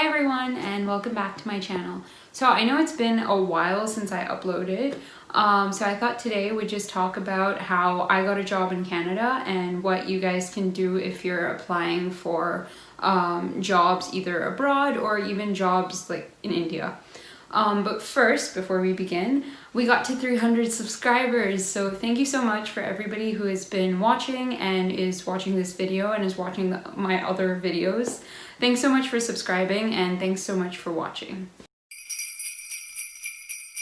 Hi everyone and welcome back to my channel. So I know it's been a while since I uploaded, so I thought today we'd just talk about how I got a job in Canada and what you guys can do if you're applying for jobs either abroad or even jobs like in India. But first, before we begin, we got to 300 subscribers, so thank you so much for everybody who has been watching and is watching this video and is watching my other videos. Thanks so much for subscribing and thanks so much for watching.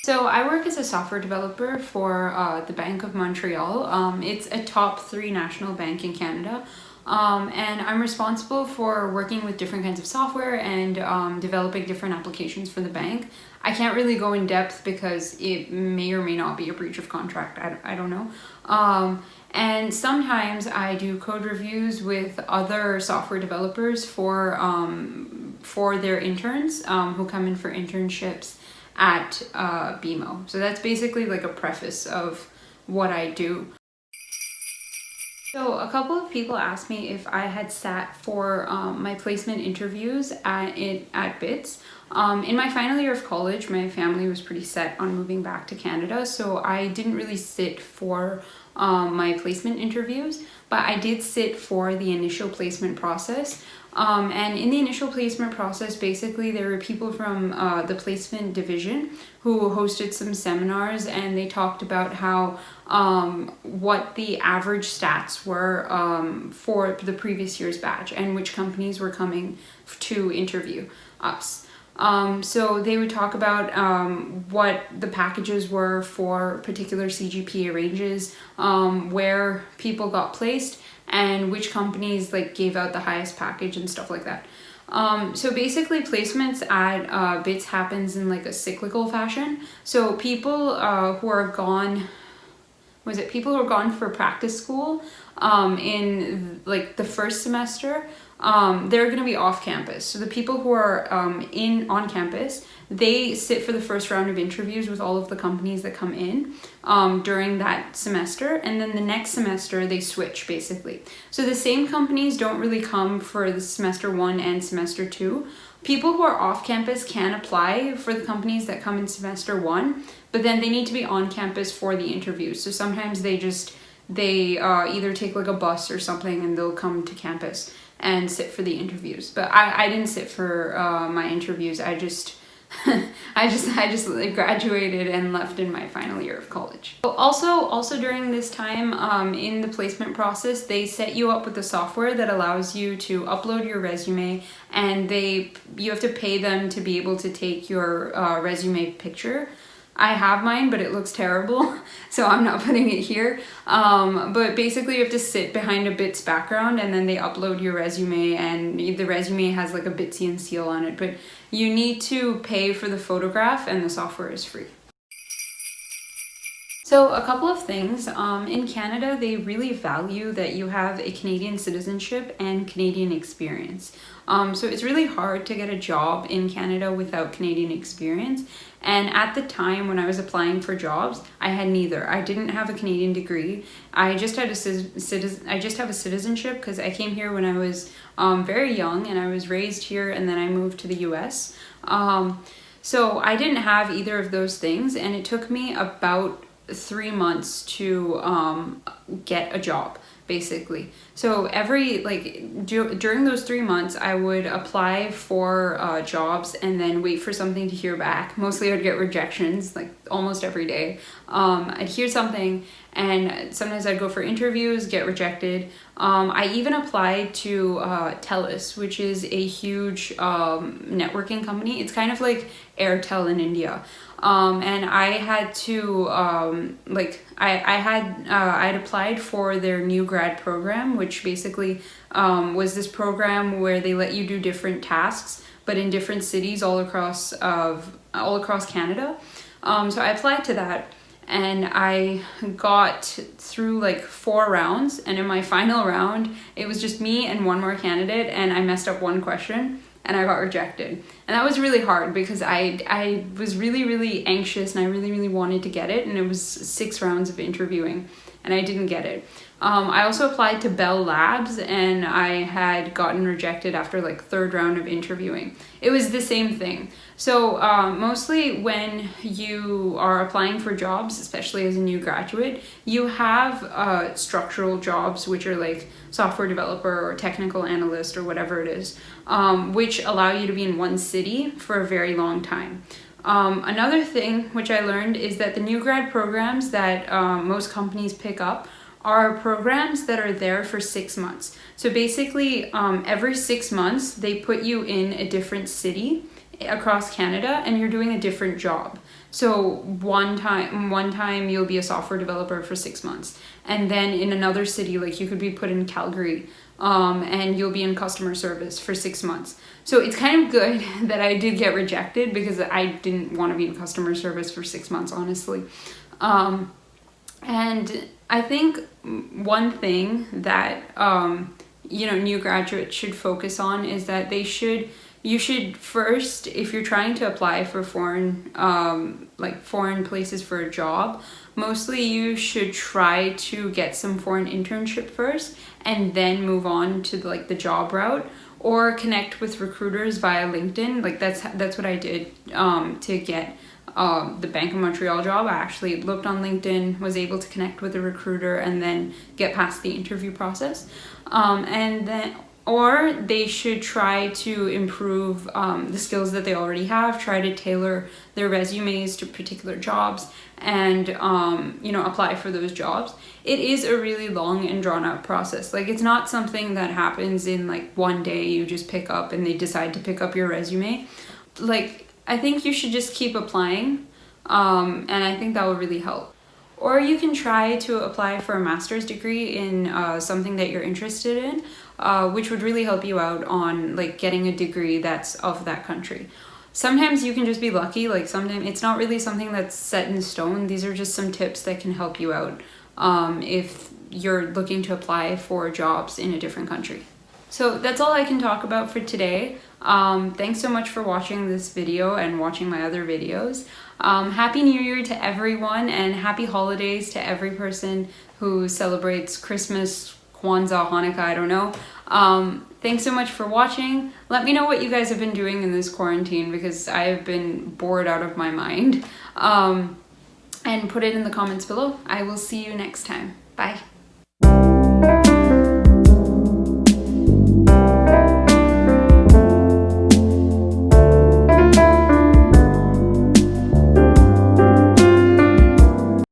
So I work as a software developer for the Bank of Montreal. It's a top 3 national bank in Canada. And I'm responsible for working with different kinds of software and developing different applications for the bank. I can't really go in depth because it may or may not be a breach of contract. I don't know. And sometimes I do code reviews with other software developers for their interns who come in for internships at BMO. So that's basically like a preface of what I do. So a couple of people asked me if I had sat for my placement interviews at Bits. In my final year of college, my family was pretty set on moving back to Canada, so I didn't really sit for my placement interviews, but I did sit for the initial placement process. And in the initial placement process, basically there were people from the placement division who hosted some seminars, and they talked about how what the average stats were for the previous year's batch and which companies were coming to interview us. So they would talk about what the packages were for particular CGPA ranges, where people got placed, and which companies like gave out the highest package and stuff like that. So basically placements at Bits happens in like a cyclical fashion. So people who are gone, people who are gone for practice school in like the first semester, they're going to be off campus. So the people who are on campus, they sit for the first round of interviews with all of the companies that come in during that semester, and then the next semester they switch basically. So the same companies don't really come for the semester 1 and semester 2. People who are off campus can apply for the companies that come in semester 1, but then they need to be on campus for the interviews. So sometimes they either take like a bus or something and they'll come to campus and sit for the interviews. But I didn't sit for my interviews. I just like graduated and left in my final year of college. Also during this time in the placement process, they set you up with the software that allows you to upload your resume, and you have to pay them to be able to take your resume picture. I have mine, but it looks terrible, so I'm not putting it here. But basically you have to sit behind a Bits background, and then they upload your resume, and the resume has like a Bitsian seal on it, but you need to pay for the photograph, and the software is free. So a couple of things. In Canada, they really value that you have a Canadian citizenship and Canadian experience. So it's really hard to get a job in Canada without Canadian experience. And at the time when I was applying for jobs, I had neither. I didn't have a Canadian degree. I just have a citizenship because I came here when I was very young, and I was raised here, and then I moved to the US. So I didn't have either of those things, and it took me about 3 months to get a job basically. So during those 3 months I would apply for jobs and then wait for something to hear back. Mostly I'd get rejections like almost every day. I'd hear something, and sometimes I'd go for interviews, get rejected. I even applied to TELUS, which is a huge networking company. It's kind of like Airtel in India. And I had to I'd applied for their new grad program, which basically was this program where they let you do different tasks, but in different cities all across Canada. So I applied to that, and I got through like 4 rounds, and in my final round it was just me and one more candidate, and I messed up one question and I got rejected. And that was really hard because I was really anxious, and I really wanted to get it, and it was 6 rounds of interviewing and I didn't get it. I also applied to Bell Labs, and I had gotten rejected after like 3rd round of interviewing. It was the same thing. So mostly when you are applying for jobs, especially as a new graduate, you have structural jobs, which are like software developer or technical analyst or whatever it is, which allow you to be in one city for a very long time. Another thing which I learned is that the new grad programs that most companies pick up are programs that are there for 6 months. So basically, every 6 months, they put you in a different city across Canada, and you're doing a different job. So one time you'll be a software developer for 6 months, and then in another city, like you could be put in Calgary, and you'll be in customer service for 6 months. So it's kind of good that I did get rejected, because I didn't want to be in customer service for 6 months, honestly. And I think one thing that new graduates should focus on is that you should first, if you're trying to apply for foreign places for a job, mostly you should try to get some foreign internship first, and then move on to like the job route, or connect with recruiters via LinkedIn. Like that's what I did to get the Bank of Montreal job. I actually looked on LinkedIn, was able to connect with a recruiter, and then get past the interview process. Or they should try to improve the skills that they already have, try to tailor their resumes to particular jobs, and apply for those jobs. It is a really long and drawn out process. Like, it's not something that happens in like one day. You just pick up and they decide to pick up your resume. Like, I think you should just keep applying, and I think that will really help. Or you can try to apply for a master's degree in something that you're interested in, which would really help you out on like getting a degree that's of that country. Sometimes you can just be lucky. Like, sometimes it's not really something that's set in stone. These are just some tips that can help you out if you're looking to apply for jobs in a different country. So that's all I can talk about for today. Thanks so much for watching this video and watching my other videos. Happy New Year to everyone, and happy holidays to every person who celebrates Christmas, Kwanzaa, Hanukkah, I don't know. Thanks so much for watching. Let me know what you guys have been doing in this quarantine, because I have been bored out of my mind. And put it in the comments below. I will see you next time. Bye.